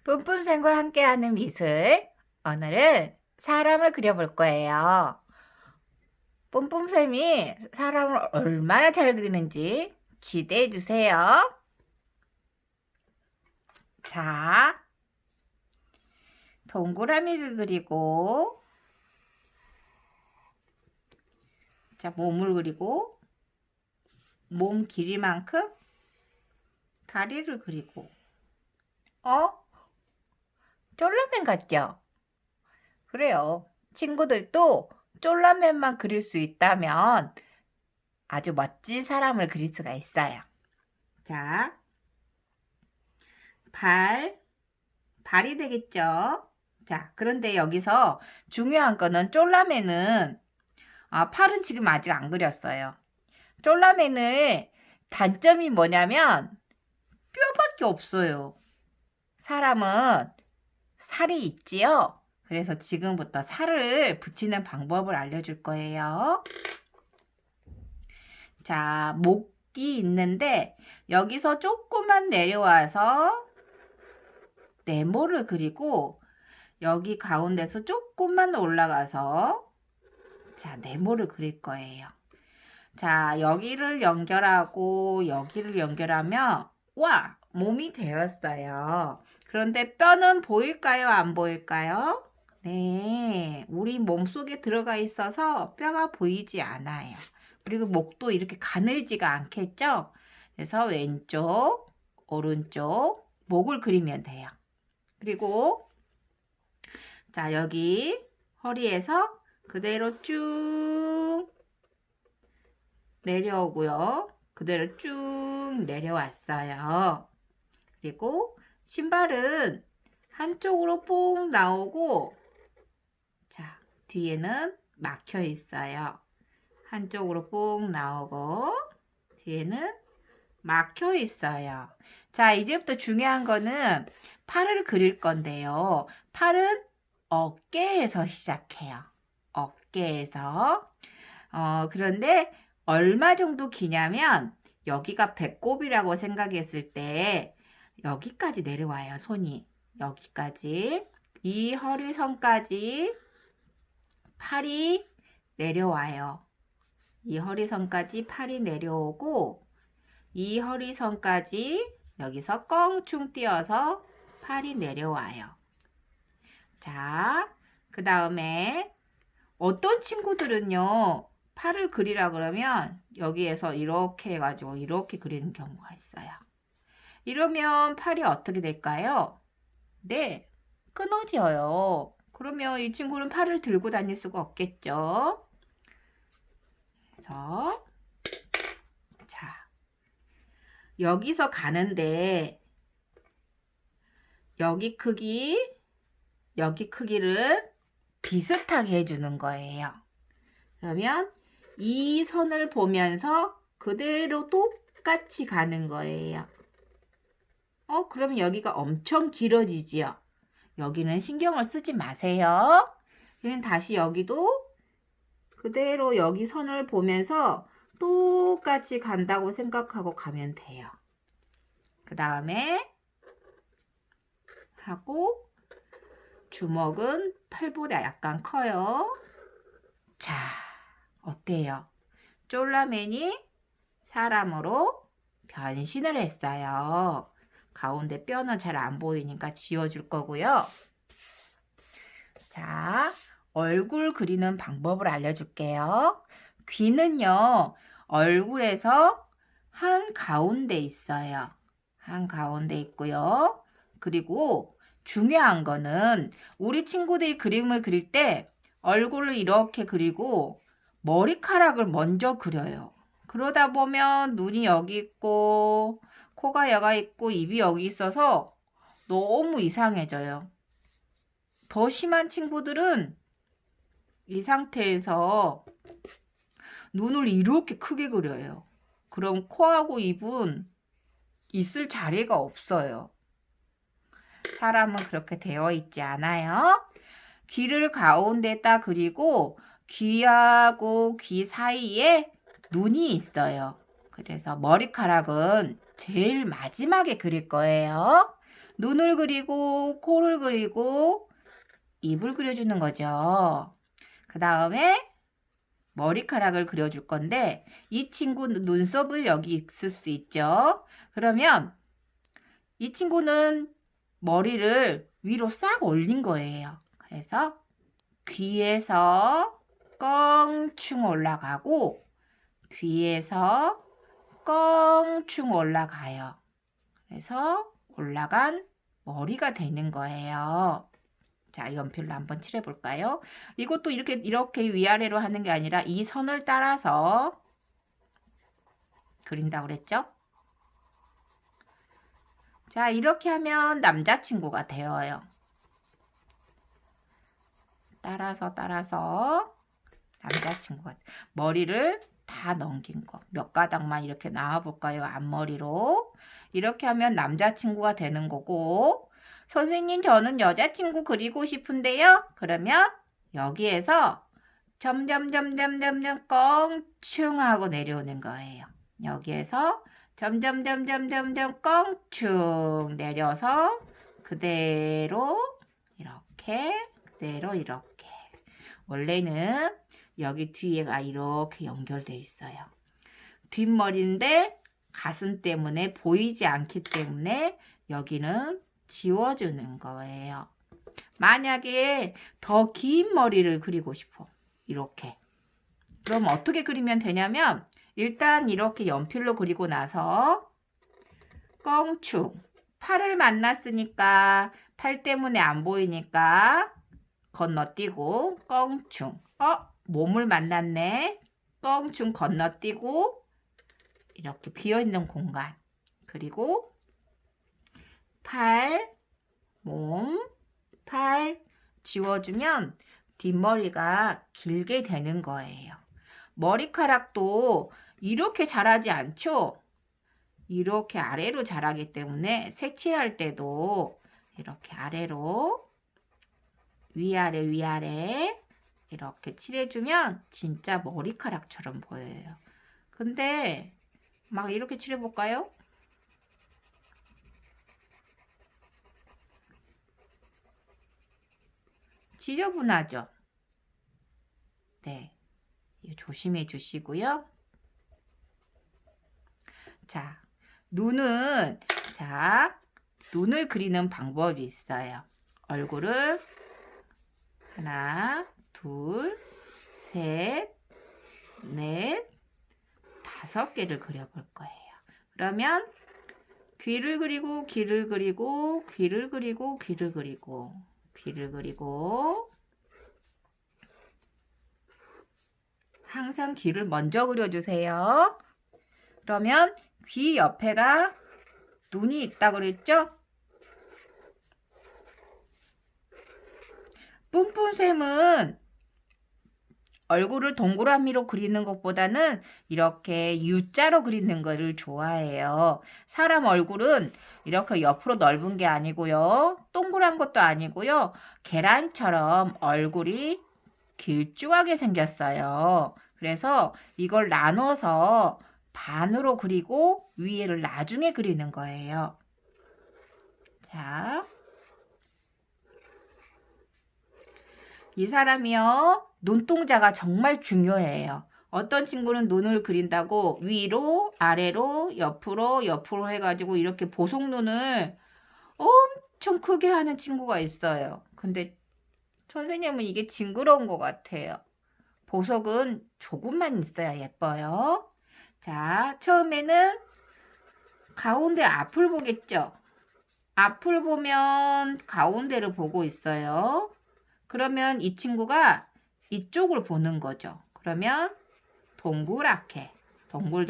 뿜뿜쌤과 함께하는 미술. 오늘은 사람을 그려볼 거예요. 뿜뿜쌤이 사람을 얼마나 잘 그리는지 기대해 주세요. 자, 동그라미를 그리고, 자, 몸을 그리고, 몸 길이만큼 다리를 그리고, 쫄라맨 같죠? 그래요. 친구들도 쫄라맨만 그릴 수 있다면 아주 멋진 사람을 그릴 수가 있어요. 자, 발이 되겠죠? 자, 그런데 여기서 중요한 거는 쫄라맨은, 팔은 지금 아직 안 그렸어요. 쫄라맨의 단점이 뭐냐면 뼈밖에 없어요. 사람은 살이 있지요? 그래서 지금부터 살을 붙이는 방법을 알려줄 거예요. 자, 목이 있는데 여기서 조금만 내려와서 네모를 그리고 여기 가운데서 조금만 올라가서 자, 네모를 그릴 거예요. 자, 여기를 연결하고 여기를 연결하면 와! 몸이 되었어요. 그런데 뼈는 보일까요? 안 보일까요? 네, 우리 몸속에 들어가 있어서 뼈가 보이지 않아요. 그리고 목도 이렇게 가늘지가 않겠죠? 그래서 왼쪽, 오른쪽 목을 그리면 돼요. 그리고 자, 여기 허리에서 그대로 쭉 내려오고요. 그대로 쭉 내려왔어요. 그리고 신발은 한쪽으로 뽕 나오고 자, 뒤에는 막혀 있어요. 한쪽으로 뽕 나오고 뒤에는 막혀 있어요. 자, 이제부터 중요한 거는 팔을 그릴 건데요. 팔은 어깨에서 시작해요. 어깨에서. 그런데 얼마 정도 기냐면 여기가 배꼽이라고 생각했을 때 여기까지 내려와요. 손이. 여기까지. 이 허리선까지 팔이 내려와요. 이 허리선까지 팔이 내려오고 이 허리선까지 여기서 껑충 띄어서 팔이 내려와요. 자, 그 다음에 어떤 친구들은요, 팔을 그리라 그러면 여기에서 이렇게 해가지고 이렇게 그리는 경우가 있어요. 이러면 팔이 어떻게 될까요? 네, 끊어져요. 그러면 이 친구는 팔을 들고 다닐 수가 없겠죠? 그래서 자, 여기서 가는데 여기 크기를 비슷하게 해주는 거예요. 그러면 이 선을 보면서 그대로 똑같이 가는 거예요. 그러면 여기가 엄청 길어지지요. 여기는 신경을 쓰지 마세요. 그럼 다시 여기도 그대로 여기 선을 보면서 똑같이 간다고 생각하고 가면 돼요. 그 다음에 하고 주먹은 팔보다 약간 커요. 자, 어때요? 쫄라맨이 사람으로 변신을 했어요. 가운데 뼈는 잘 안 보이니까 지워줄 거고요. 자, 얼굴 그리는 방법을 알려줄게요. 귀는요, 얼굴에서 한가운데 있어요. 한가운데 있고요. 그리고 중요한 거는 우리 친구들이 그림을 그릴 때 얼굴을 이렇게 그리고 머리카락을 먼저 그려요. 그러다 보면 눈이 여기 있고 코가 여기 있고 입이 여기 있어서 너무 이상해져요. 더 심한 친구들은 이 상태에서 눈을 이렇게 크게 그려요. 그럼 코하고 입은 있을 자리가 없어요. 사람은 그렇게 되어 있지 않아요. 귀를 가운데다 그리고 귀하고 귀 사이에 눈이 있어요. 그래서 머리카락은 제일 마지막에 그릴 거예요. 눈을 그리고 코를 그리고 입을 그려주는 거죠. 그 다음에 머리카락을 그려줄 건데 이 친구 눈썹을 여기 있을 수 있죠. 그러면 이 친구는 머리를 위로 싹 올린 거예요. 그래서 귀에서 껑충 올라가고 귀에서 껑충 올라가요. 그래서 올라간 머리가 되는 거예요. 자, 연필로 한번 칠해 볼까요? 이것도 이렇게 위아래로 하는 게 아니라 이 선을 따라서 그린다고 그랬죠? 자, 이렇게 하면 남자친구가 되어요. 따라서 남자친구가 머리를 다 넘긴 거 몇 가닥만 이렇게 나와 볼까요? 앞머리로 이렇게 하면 남자친구가 되는 거고, 선생님 저는 여자친구 그리고 싶은데요. 그러면 여기에서 점점점점점점 껑충 하고 내려오는 거예요. 여기에서 점점점점점점 껑충 내려서 그대로 이렇게 원래는 여기 뒤에가 이렇게 연결되어 있어요. 뒷머리인데 가슴 때문에 보이지 않기 때문에 여기는 지워주는 거예요. 만약에 더 긴 머리를 그리고 싶어. 이렇게. 그럼 어떻게 그리면 되냐면 일단 이렇게 연필로 그리고 나서 껑충. 팔을 만났으니까 팔 때문에 안 보이니까 건너뛰고 껑충. 몸을 만났네. 껑충 건너뛰고 이렇게 비어있는 공간. 그리고 팔 지워주면 뒷머리가 길게 되는 거예요. 머리카락도 이렇게 자라지 않죠? 이렇게 아래로 자라기 때문에 색칠할 때도 이렇게 아래로 위아래 이렇게 칠해주면 진짜 머리카락처럼 보여요. 근데 막 이렇게 칠해볼까요? 지저분하죠? 네, 이거 조심해 주시고요. 자, 눈을 그리는 방법이 있어요. 얼굴을 하나, 둘, 셋, 넷, 5개를 그려볼 거예요. 그러면 귀를 그리고 항상 귀를 먼저 그려주세요. 그러면 귀 옆에가 눈이 있다고 그랬죠? 뿜뿜샘은 얼굴을 동그라미로 그리는 것보다는 이렇게 U자로 그리는 거를 좋아해요. 사람 얼굴은 이렇게 옆으로 넓은 게 아니고요. 동그란 것도 아니고요. 계란처럼 얼굴이 길쭉하게 생겼어요. 그래서 이걸 나눠서 반으로 그리고 위에를 나중에 그리는 거예요. 자, 이 사람이요. 눈동자가 정말 중요해요. 어떤 친구는 눈을 그린다고 위로, 아래로, 옆으로 해가지고 이렇게 보석눈을 엄청 크게 하는 친구가 있어요. 근데 선생님은 이게 징그러운 것 같아요. 보석은 조금만 있어야 예뻐요. 자, 처음에는 가운데 앞을 보겠죠? 앞을 보면 가운데를 보고 있어요. 그러면 이 친구가 이쪽을 보는 거죠. 그러면 동그랗게 동글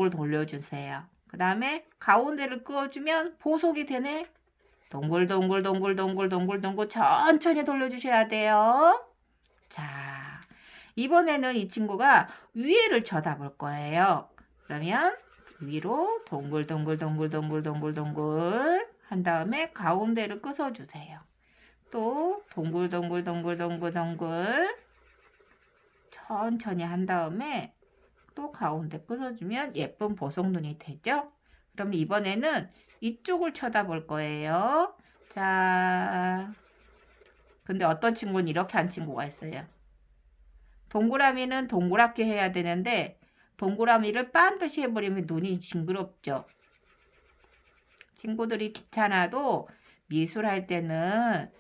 돌려주세요. 그 다음에 가운데를 그어주면 보석이 되네. 동글 천천히 돌려주셔야 돼요. 자, 이번에는 이 친구가 위에를 쳐다볼 거예요. 그러면 위로 동글 한 다음에 가운데를 끄서주세요. 또 동글 천천히 한 다음에 또 가운데 끊어주면 예쁜 보석눈이 되죠. 그럼 이번에는 이쪽을 쳐다볼 거예요. 자, 근데 어떤 친구는 이렇게 한 친구가 있어요. 동그라미는 동그랗게 해야 되는데 동그라미를 반듯이 해버리면 눈이 징그럽죠. 친구들이 귀찮아도 미술할 때는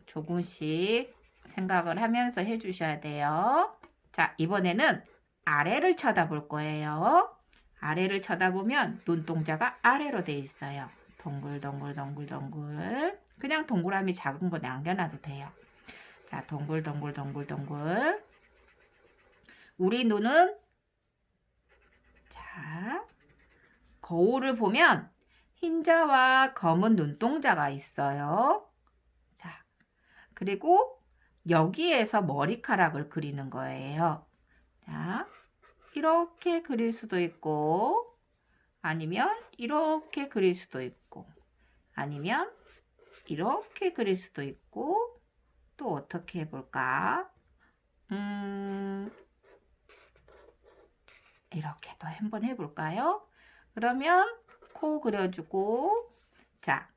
조금씩 생각을 하면서 해주셔야 돼요. 자, 이번에는 아래를 쳐다볼 거예요. 아래를 쳐다보면 눈동자가 아래로 돼 있어요. 동글동글. 그냥 동그라미 작은 거 남겨놔도 돼요. 자, 동글. 우리 눈은 자, 거울을 보면 흰자와 검은 눈동자가 있어요. 자, 그리고 여기에서 머리카락을 그리는 거예요. 자, 이렇게 그릴 수도 있고, 아니면 이렇게 그릴 수도 있고, 아니면 이렇게 그릴 수도 있고, 또 어떻게 해볼까? 이렇게도 한번 해볼까요? 그러면 코 그려주고, 자,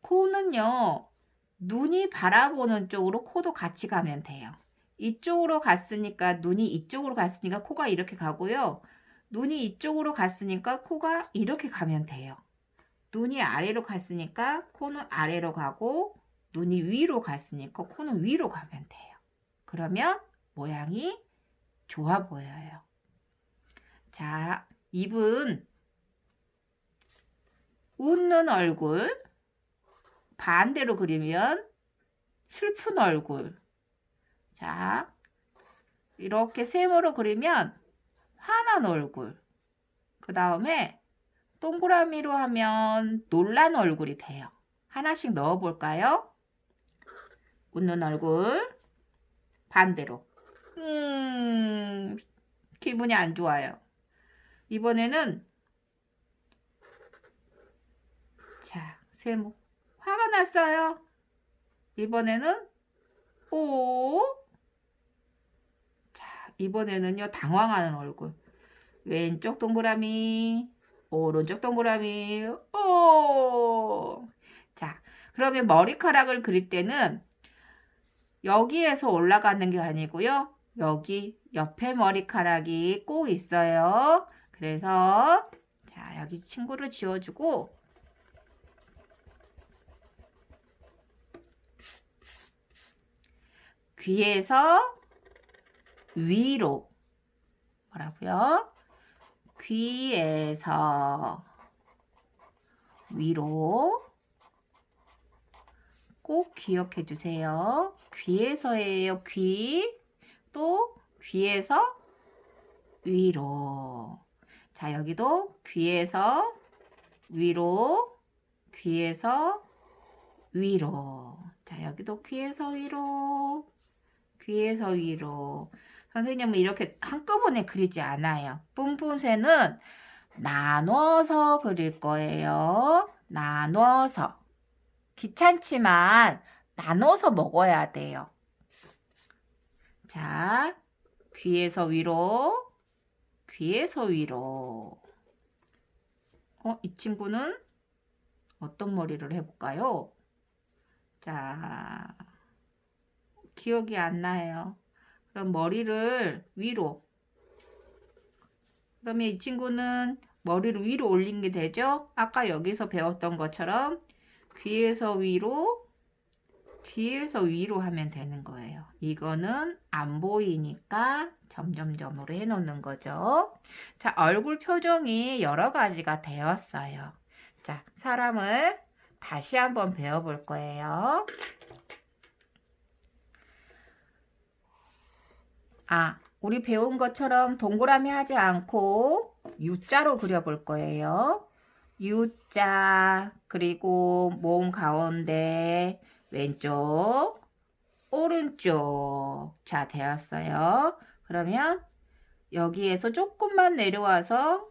코는요, 눈이 바라보는 쪽으로 코도 같이 가면 돼요. 이쪽으로 갔으니까 눈이 이쪽으로 갔으니까 코가 이렇게 가고요. 눈이 이쪽으로 갔으니까 코가 이렇게 가면 돼요. 눈이 아래로 갔으니까 코는 아래로 가고 눈이 위로 갔으니까 코는 위로 가면 돼요. 그러면 모양이 좋아 보여요. 자, 입은 웃는 얼굴, 반대로 그리면 슬픈 얼굴. 자, 이렇게 세모로 그리면 화난 얼굴. 그 다음에 동그라미로 하면 놀란 얼굴이 돼요. 하나씩 넣어 볼까요? 웃는 얼굴, 반대로. 기분이 안 좋아요. 이번에는 자, 세모. 화가 났어요. 이번에는 오. 자, 이번에는요, 당황하는 얼굴. 왼쪽 동그라미, 오른쪽 동그라미, 오. 자, 그러면 머리카락을 그릴 때는 여기에서 올라가는 게 아니고요. 여기 옆에 머리카락이 꼭 있어요. 그래서 자, 여기 친구를 지워주고 귀에서 위로 뭐라고요? 귀에서 위로 꼭 기억해 주세요. 귀에서예요. 귀. 또 귀에서 위로. 자, 여기도 귀에서 위로. 귀에서 위로. 자, 여기도 귀에서 위로. 귀에서 위로. 선생님은 이렇게 한꺼번에 그리지 않아요. 뿜뿜새는 나눠서 그릴 거예요. 나눠서. 귀찮지만 나눠서 먹어야 돼요. 자, 귀에서 위로, 귀에서 위로. 이 친구는 어떤 머리를 해볼까요? 자, 기억이 안 나요. 그럼 머리를 위로. 그러면 이 친구는 머리를 위로 올린 게 되죠? 아까 여기서 배웠던 것처럼 귀에서 위로, 귀에서 위로 하면 되는 거예요. 이거는 안 보이니까 점점점으로 해놓는 거죠. 자, 얼굴 표정이 여러 가지가 되었어요. 자, 사람을 다시 한번 배워볼 거예요. 우리 배운 것처럼 동그라미 하지 않고 U자로 그려볼 거예요. U자, 그리고 몸 가운데 왼쪽, 오른쪽. 자, 되었어요. 그러면 여기에서 조금만 내려와서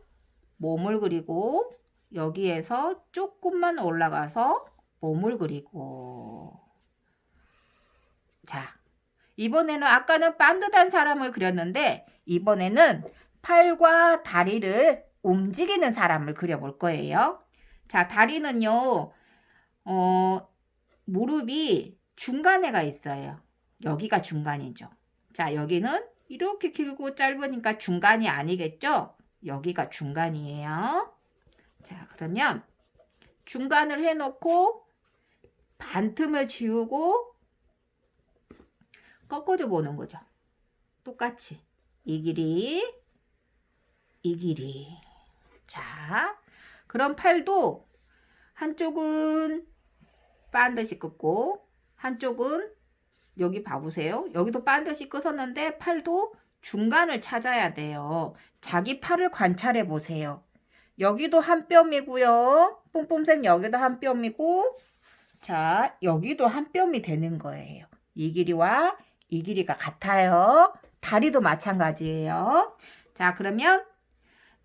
몸을 그리고 여기에서 조금만 올라가서 몸을 그리고. 자, 이번에는 아까는 반듯한 사람을 그렸는데 이번에는 팔과 다리를 움직이는 사람을 그려볼 거예요. 자, 다리는요, 무릎이 중간에가 있어요. 여기가 중간이죠. 자, 여기는 이렇게 길고 짧으니까 중간이 아니겠죠? 여기가 중간이에요. 자, 그러면 중간을 해놓고 반틈을 지우고 꺾어줘 보는 거죠. 똑같이 이 길이, 이 길이. 자, 그럼 팔도 한쪽은 반드시 긋고 한쪽은 여기 봐보세요. 여기도 반드시 긋었는데 팔도 중간을 찾아야 돼요. 자기 팔을 관찰해 보세요. 여기도 한 뼘이고요. 뿜뿜쌤 여기도 한 뼘이고, 자, 여기도 한 뼘이 되는 거예요. 이 길이와 이 길이가 같아요. 다리도 마찬가지예요. 자, 그러면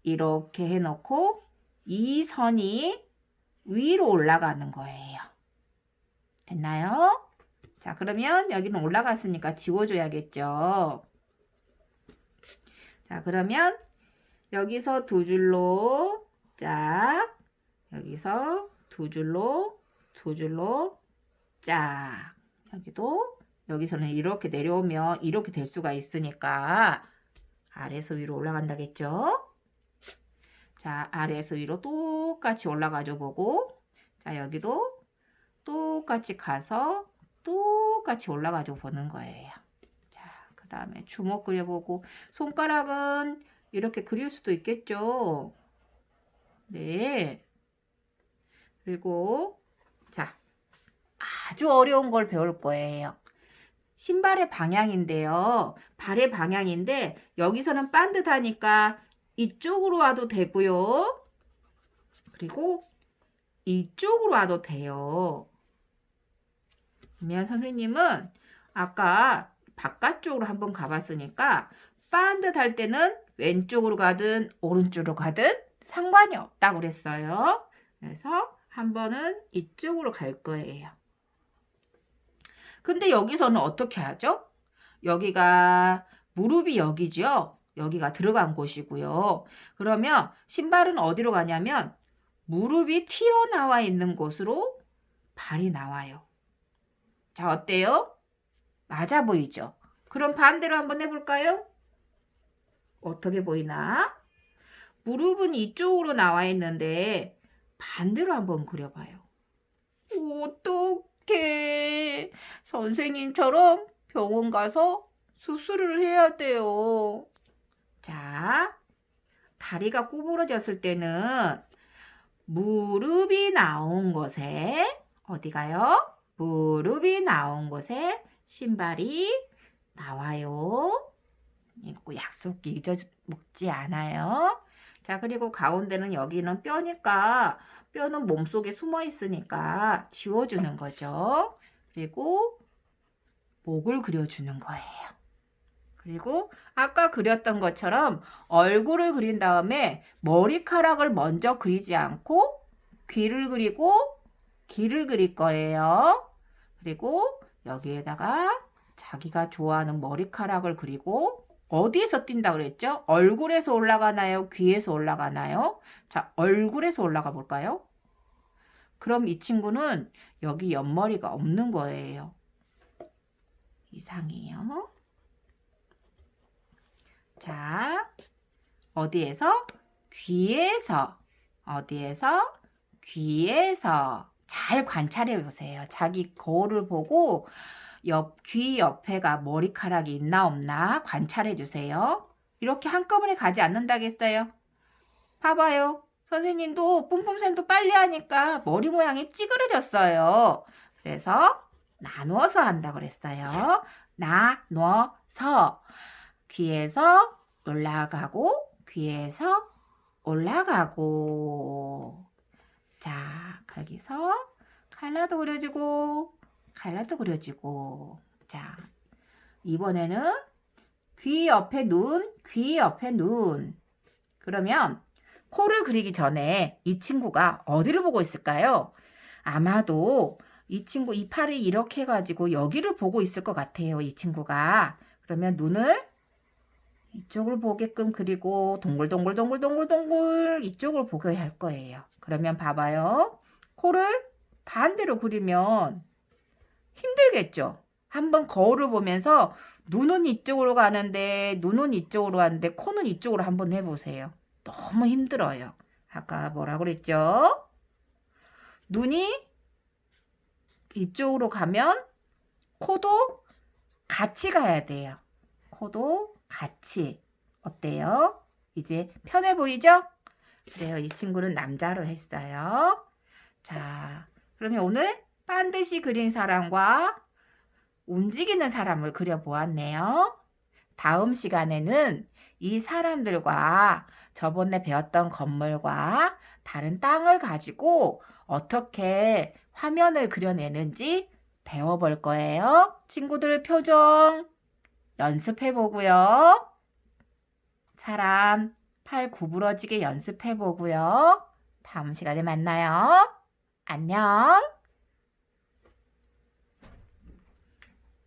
이렇게 해놓고 이 선이 위로 올라가는 거예요. 됐나요? 자, 그러면 여기는 올라갔으니까 지워줘야겠죠. 자, 그러면 여기서 두 줄로 짝, 여기서 두 줄로 짝. 여기서는 이렇게 내려오면 이렇게 될 수가 있으니까 아래에서 위로 올라간다겠죠? 자, 아래에서 위로 똑같이 올라가줘 보고, 자, 여기도 똑같이 가서 똑같이 올라가줘 보는 거예요. 자, 그 다음에 주먹 그려보고, 손가락은 이렇게 그릴 수도 있겠죠? 네. 그리고 자, 아주 어려운 걸 배울 거예요. 신발의 방향인데요. 발의 방향인데 여기서는 반듯하니까 이쪽으로 와도 되고요. 그리고 이쪽으로 와도 돼요. 그러면 선생님은 아까 바깥쪽으로 한번 가봤으니까 반듯할 때는 왼쪽으로 가든 오른쪽으로 가든 상관이 없다고 그랬어요. 그래서 한 번은 이쪽으로 갈 거예요. 근데 여기서는 어떻게 하죠? 여기가 무릎이 여기죠? 여기가 들어간 곳이고요. 그러면 신발은 어디로 가냐면 무릎이 튀어나와 있는 곳으로 발이 나와요. 자, 어때요? 맞아 보이죠? 그럼 반대로 한번 해볼까요? 어떻게 보이나? 무릎은 이쪽으로 나와 있는데 반대로 한번 그려봐요. 어떡해. 선생님처럼 병원 가서 수술을 해야 돼요. 자, 다리가 구부러졌을 때는 무릎이 나온 곳에, 어디가요? 무릎이 나온 곳에 신발이 나와요. 이거 약속 잊어먹지 않아요. 자, 그리고 가운데는 여기는 뼈니까 뼈는 몸속에 숨어 있으니까 지워주는 거죠. 그리고 목을 그려주는 거예요. 그리고 아까 그렸던 것처럼 얼굴을 그린 다음에 머리카락을 먼저 그리지 않고 귀를 그리고 귀를 그릴 거예요. 그리고 여기에다가 자기가 좋아하는 머리카락을 그리고 어디에서 뛴다 그랬죠? 얼굴에서 올라가나요? 귀에서 올라가나요? 자, 얼굴에서 올라가 볼까요? 그럼 이 친구는 여기 옆머리가 없는 거예요. 이상해요. 자, 어디에서? 귀에서. 어디에서? 귀에서. 잘 관찰해 보세요. 자기 거울을 보고 귀 옆에가 머리카락이 있나 없나 관찰해 주세요. 이렇게 한꺼번에 가지 않는다겠어요? 봐봐요. 선생님도 뿜뿜쌤도 빨리 하니까 머리 모양이 찌그러졌어요. 그래서 나누어서 한다 그랬어요. 나눠서 귀에서 올라가고 귀에서 올라가고. 자, 거기서 칼라도 그려주고 칼라도 그려주고. 자, 이번에는 귀 옆에 눈, 귀 옆에 눈. 그러면 코를 그리기 전에 이 친구가 어디를 보고 있을까요? 아마도 이 친구 이 팔이 이렇게 해가지고 여기를 보고 있을 것 같아요. 이 친구가. 그러면 눈을 이쪽을 보게끔 그리고 동글동글동글동글동글 이쪽을 보게 할 거예요. 그러면 봐봐요. 코를 반대로 그리면 힘들겠죠? 한번 거울을 보면서 눈은 이쪽으로 가는데 코는 이쪽으로 한번 해보세요. 너무 힘들어요. 아까 뭐라고 그랬죠? 눈이 이쪽으로 가면 코도 같이 가야 돼요. 코도 같이. 어때요? 이제 편해 보이죠? 그래요. 이 친구는 남자로 했어요. 자, 그러면 오늘 반드시 그린 사람과 움직이는 사람을 그려보았네요. 다음 시간에는 이 사람들과 저번에 배웠던 건물과 다른 땅을 가지고 어떻게 화면을 그려내는지 배워볼 거예요. 친구들 표정 연습해 보고요. 사람 팔 구부러지게 연습해 보고요. 다음 시간에 만나요. 안녕.